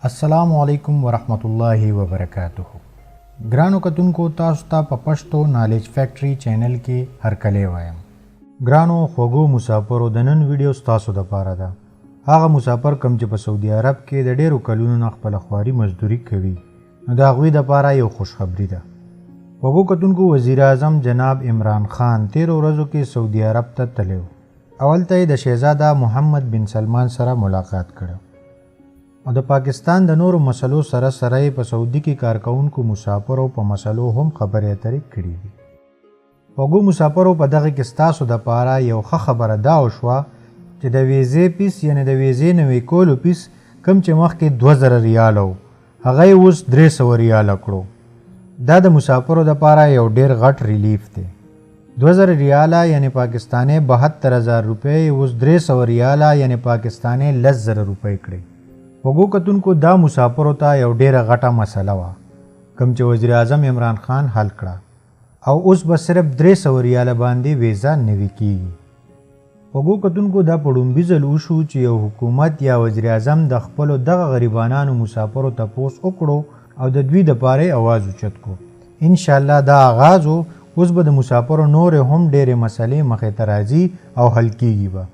السلام علیکم ورحمت الله وبرکاتہ. ګرانو کتونکو تاسو ته په پښتو نالج فیکټری چینل کې هرکلی وایم. ګرانو خوږو مسافرو د نن ویډیو ستاسو دپاره ده. هغه مسافر کم چې په سعودي عرب کې د ډیرو کلونو نه خپله خواري مزدوري کوي نو د هغوی دپاره یو خوشخبري ده. خوږو کتونکو وزیر اعظم جناب عمران خان تیرو ورځو کې سعودي عرب ته تللی و. اول ته یې د شهزاده محمد بن سلمان سره ملاقات کړی او د پاکستان د نورو مسلو سره یې په سعودي کې کارکوونکو مسافرو په مسلو هم خبرې اترې کړي دي. خوږو مسافرو په دغه کې ستاسو دپاره یو ښه خبره دا وشوه چې د ویزې پیس یعنې د ویزې نوی کولو پیس کوم چې مخکې 2000 ریاله و هغه یې اوس 300 ریاله کړو. دا د مسافرو دپاره یو ډیر غټ ریلیف دی. 2000 ریاله یعنې پاکستاني 72000 روپۍ اوس 300 ریاله یعنې پاکستاني 10000 روپۍ کړئ. خوږو کتونکو دا مسافرو ته یو ډیره غټه مسله وه کوم چې وزیر اعظم عمران خان حل کړه او اوس به صرف 300 ریاله باندې ویزا نوي کیږي. خوږو کتونکو دا په ډومبي ځل وشو چې یو حکومت یا وزیر اعظم د خپلو دغه غریبانانو مسافرو تپوس وکړو او د دوی دپاره یې اواز اوچت کړو. انشاءالله دا آغاز و. اوس به د مسافرو نورې هم ډیرې مسلې مخې ته راځي او حل کیږي به.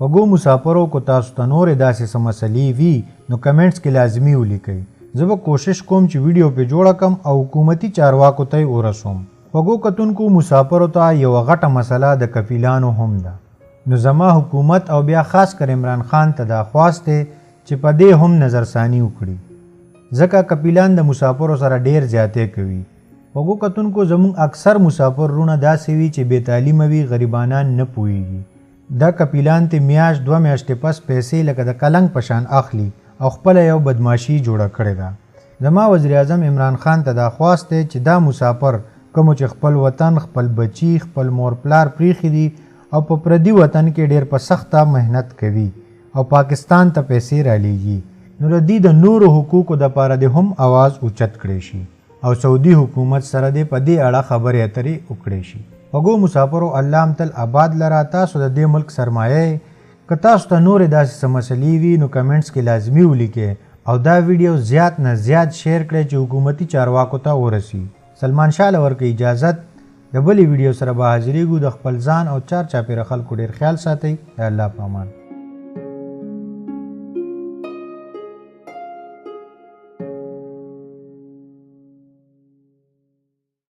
خوږو مسافرو کو تاسو ته نورې داسې څه مسلې وي نو کمنټس کې لازمي ولیکئ. زه به کوشش کوم چې ویډیو پې جوړه کم او حکومتي چارواکو ته یې ورسوم. خوږو کتونکو مسافرو ته یوه غټه مسله د کفیلانو هم ده. نو زما حکومت او بیا خاص کر عمران خان ته دا خواست دی چې په دې هم نظرثاني وکړي ځکه کفیلان د مسافرو سره ډیر زیاتې کوي. خوږو کتونکو زموږ اکثر مسافر رونه داسې وي چې بې تعلیمه وي غریبانان نه پوهیږي. دا کفیلان ته میاشت 2 میاشتې پس پیسې لکه د کلنګ په شان اخلي او خپله یو بدماشي جوړه کړې ده. زما وزیر اعظم عمران خان ته دا خواست دی چې دا مسافر کومو چې خپل وطن خپل بچي خپل مور پلار پریښي دي او په پردي وطن کې ډیر په سخته محنت کوي او پاکستان ته پیسې رالیږي نو د دې د نورو حقوقو دپاره دې هم آواز اوچت کړی شي او سعودي حکومت سره دې په دې اړه خبرې اترې وکړی شي. خوږو مسافرو الله هم تل آباد لره. تاسو د دې ملک سرمایه که تاسو ته نورې داسې څه مسلې وي نو کمنټس کې لازمي ولیکئ او دا ویډیو زیات نه زیات شیر کړئ چې حکومتي چارواکو ته ورسي. سلمان شاه له ورکوي اجازت د بلې ویډیو سره به حاضرېږو. د خپل ځان او چار چاپېره خلکو ډېر خیال ساتئ. د الله په امان.